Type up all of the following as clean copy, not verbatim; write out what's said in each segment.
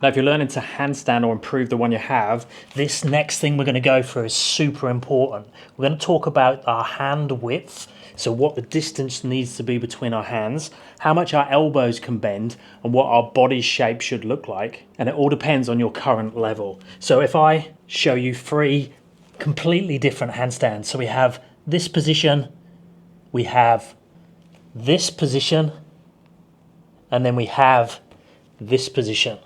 Now, if you're learning to handstand or improve the one you have, this next thing we're going to go through is super important. We're going to talk about our hand width, so what the distance needs to be between our hands, how much our elbows can bend, and what our body shape should look like. And it all depends on your current level. So if I show you 3 completely different handstands, so we have this position, we have this position, and then we have this position.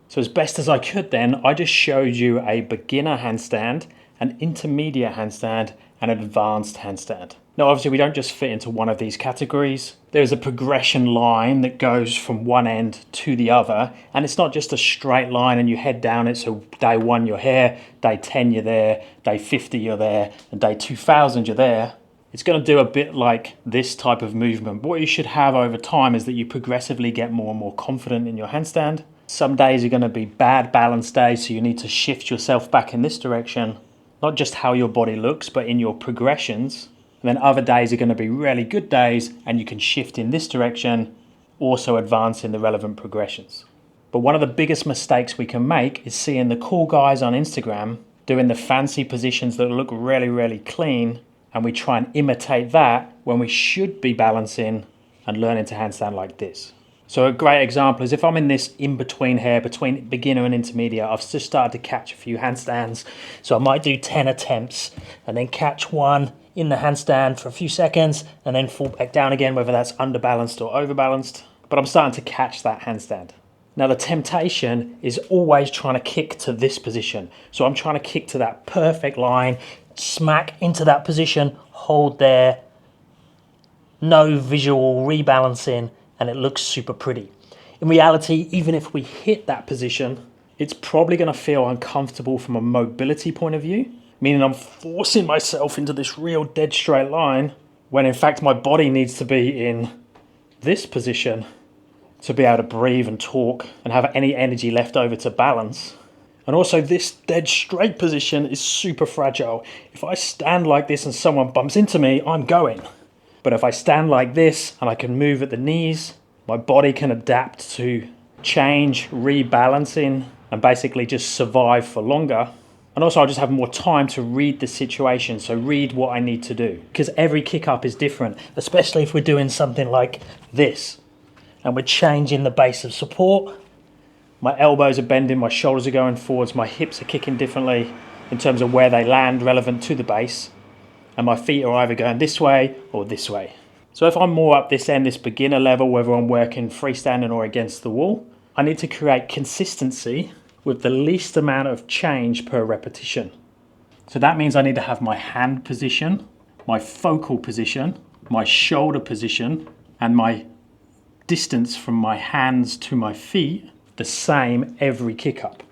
So as best as I could then, I just showed you a beginner handstand, an intermediate handstand, and an advanced handstand. Now obviously we don't just fit into one of these categories. There's a progression line that goes from one end to the other, and it's not just a straight line and you head down it, so day 1 you're here, day 10 you're there, day 50 you're there, and day 2000 you're there. It's going to do a bit like this type of movement. What you should have over time is that you progressively get more and more confident in your handstand. Some days are going to be bad balance days, so you need to shift yourself back in this direction. Not just how your body looks, but in your progressions. And then other days are going to be really good days, and you can shift in this direction, also advance in the relevant progressions. But one of the biggest mistakes we can make is seeing the cool guys on Instagram doing the fancy positions that look really, really clean, and we try and imitate that when we should be balancing and learning to handstand like this. So a great example is if I'm in this in-between here, between beginner and intermediate, I've just started to catch a few handstands. So I might do 10 attempts and then catch one in the handstand for a few seconds and then fall back down again, whether that's underbalanced or overbalanced. But I'm starting to catch that handstand. Now the temptation is always trying to kick to this position. So I'm trying to kick to that perfect line, smack into that position, hold there, no visual rebalancing, and it looks super pretty. In reality, even if we hit that position, it's probably going to feel uncomfortable from a mobility point of view, meaning I'm forcing myself into this real dead straight line, when in fact my body needs to be in this position to be able to breathe and talk and have any energy left over to balance. And also this dead straight position is super fragile. If I stand like this and someone bumps into me, I'm going. But if I stand like this and I can move at the knees, my body can adapt to change, rebalancing, and basically just survive for longer. And also I'll just have more time to read the situation, so read what I need to do. Because every kick up is different, especially if we're doing something like this. And we're changing the base of support. My elbows are bending, my shoulders are going forwards, my hips are kicking differently in terms of where they land relevant to the base. And my feet are either going this way or this way. So if I'm more up this end, this beginner level, whether I'm working freestanding or against the wall, I need to create consistency with the least amount of change per repetition. So that means I need to have my hand position, my focal position, my shoulder position, and my distance from my hands to my feet the same every kick up.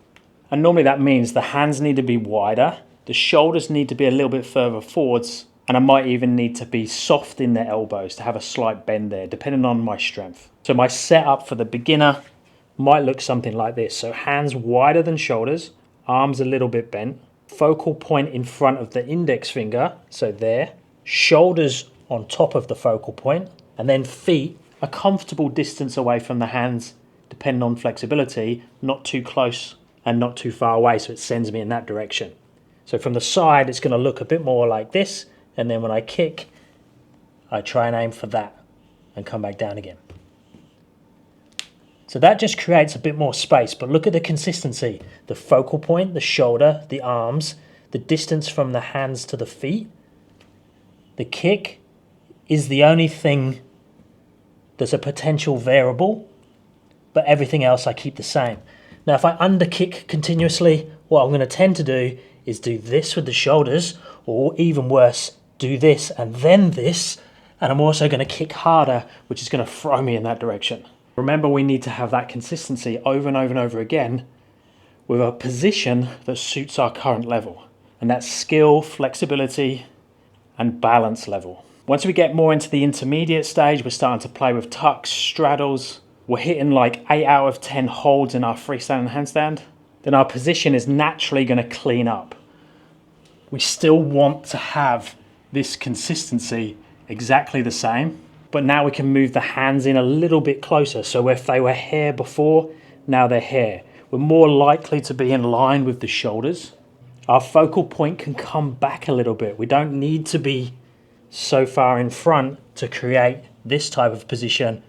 And normally that means the hands need to be wider, the shoulders need to be a little bit further forwards, and I might even need to be soft in the elbows to have a slight bend there, depending on my strength. So my setup for the beginner might look something like this. So hands wider than shoulders, arms a little bit bent, focal point in front of the index finger, so there, shoulders on top of the focal point, and then feet a comfortable distance away from the hands, depending on flexibility, not too close and not too far away, so it sends me in that direction. So from the side, it's going to look a bit more like this, and then when I kick, I try and aim for that and come back down again. So that just creates a bit more space, but look at the consistency. The focal point, the shoulder, the arms, the distance from the hands to the feet. The kick is the only thing that's a potential variable, but everything else I keep the same. Now, if I underkick continuously, what I'm going to tend to do is do this with the shoulders, or even worse, do this and then this, and I'm also going to kick harder, which is going to throw me in that direction. Remember, we need to have that consistency over and over and over again with a position that suits our current level, and that's skill, flexibility, and balance level. Once we get more into the intermediate stage, we're starting to play with tucks, straddles, we're hitting like 8 out of 10 holds in our freestyle and handstand, then our position is naturally going to clean up. We still want to have this consistency exactly the same, but now we can move the hands in a little bit closer. So if they were here before, now they're here. We're more likely to be in line with the shoulders. Our focal point can come back a little bit. We don't need to be so far in front to create this type of position.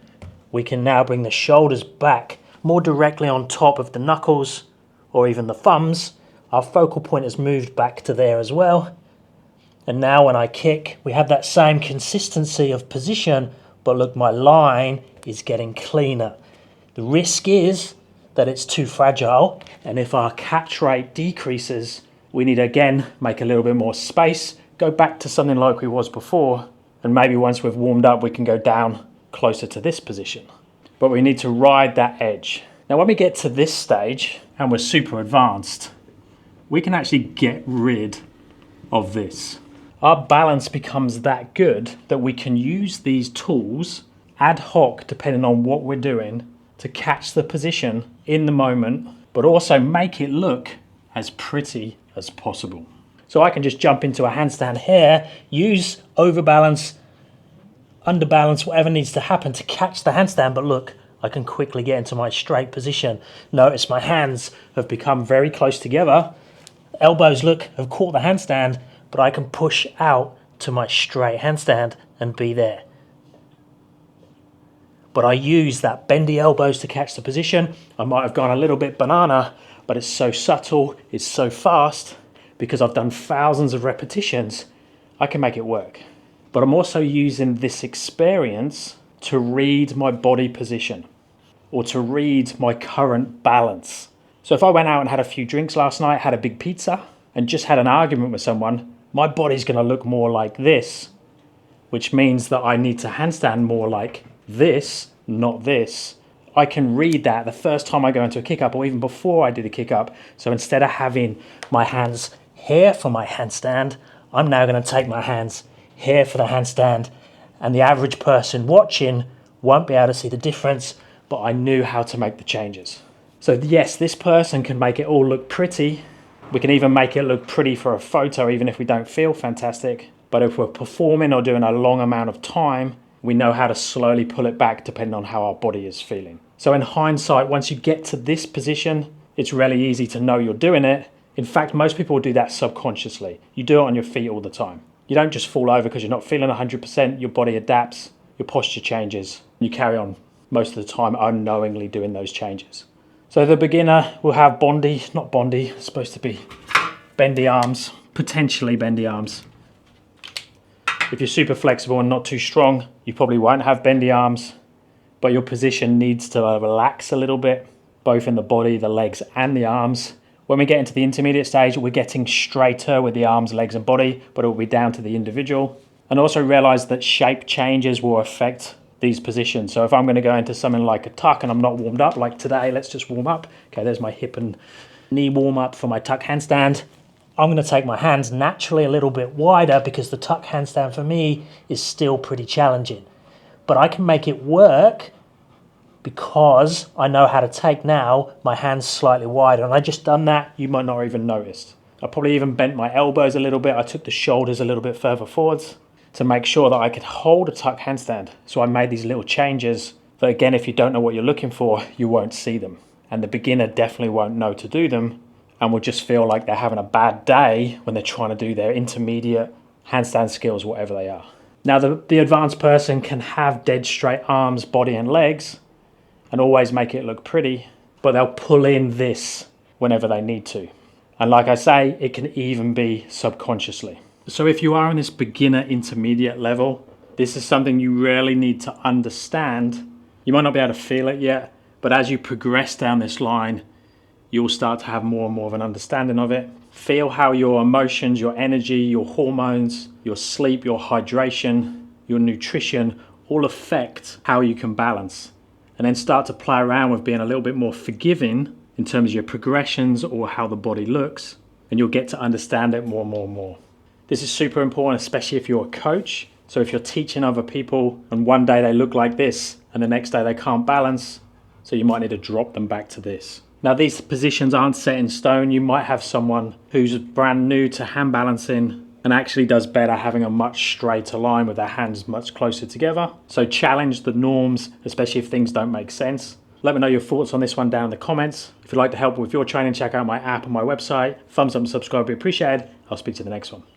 We can now bring the shoulders back more directly on top of the knuckles or even the thumbs. Our focal point has moved back to there as well. And now when I kick, we have that same consistency of position, but look, my line is getting cleaner. The risk is that it's too fragile, and if our catch rate decreases, we need to again make a little bit more space, go back to something like we was before, and maybe once we've warmed up, we can go down closer to this position. But we need to ride that edge. Now when we get to this stage, and we're super advanced, we can actually get rid of this. Our balance becomes that good that we can use these tools ad hoc, depending on what we're doing, to catch the position in the moment, but also make it look as pretty as possible. So I can just jump into a handstand here, use overbalance, underbalance, whatever needs to happen to catch the handstand, but look, I can quickly get into my straight position. Notice my hands have become very close together. Elbows, look, have caught the handstand, but I can push out to my straight handstand and be there. But I use that bendy elbows to catch the position. I might have gone a little bit banana, but it's so subtle, it's so fast, because I've done thousands of repetitions, I can make it work. But I'm also using this experience to read my body position or to read my current balance. So if I went out and had a few drinks last night, had a big pizza, and just had an argument with someone, my body's going to look more like this, which means that I need to handstand more like this, not this. I can read that the first time I go into a kick up or even before I do the kick up. So instead of having my hands here for my handstand, I'm now going to take my hands here for the handstand, and the average person watching won't be able to see the difference, but I knew how to make the changes. So yes, this person can make it all look pretty. We can even make it look pretty for a photo, even if we don't feel fantastic. But if we're performing or doing a long amount of time, we know how to slowly pull it back depending on how our body is feeling. So in hindsight, once you get to this position, it's really easy to know you're doing it. In fact, most people will do that subconsciously. You do it on your feet all the time. You don't just fall over because you're not feeling 100%. Your body adapts, your posture changes. You carry on most of the time unknowingly doing those changes. So the beginner will have it's supposed to be bendy arms, potentially bendy arms. If you're super flexible and not too strong, you probably won't have bendy arms, but your position needs to relax a little bit, both in the body, the legs and the arms. When we get into the intermediate stage, we're getting straighter with the arms, legs and body, but it will be down to the individual. And also realize that shape changes will affect these positions. So if I'm going to go into something like a tuck and I'm not warmed up, like today, let's just warm up. Okay, there's my hip and knee warm up for my tuck handstand. I'm going to take my hands naturally a little bit wider because the tuck handstand for me is still pretty challenging. But I can make it work because I know how to take now my hands slightly wider. And I just done that, you might not even noticed. I probably even bent my elbows a little bit. I took the shoulders a little bit further forwards to make sure that I could hold a tuck handstand. So I made these little changes that, again, if you don't know what you're looking for, you won't see them. And the beginner definitely won't know to do them and will just feel like they're having a bad day when they're trying to do their intermediate handstand skills, whatever they are. Now, the advanced person can have dead straight arms, body and legs and always make it look pretty, but they'll pull in this whenever they need to. And like I say, it can even be subconsciously. So if you are on this beginner intermediate level, this is something you really need to understand. You might not be able to feel it yet, but as you progress down this line, you'll start to have more and more of an understanding of it. Feel how your emotions, your energy, your hormones, your sleep, your hydration, your nutrition all affect how you can balance. And then start to play around with being a little bit more forgiving in terms of your progressions or how the body looks, and you'll get to understand it more and more and more. This is super important, especially if you're a coach. So if you're teaching other people and one day they look like this and the next day they can't balance, so you might need to drop them back to this. Now, these positions aren't set in stone. You might have someone who's brand new to hand balancing and actually does better having a much straighter line with their hands much closer together. So challenge the norms, especially if things don't make sense. Let me know your thoughts on this one down in the comments. If you'd like to help with your training, check out my app and my website. Thumbs up and subscribe would be appreciated. I'll speak to you in the next one.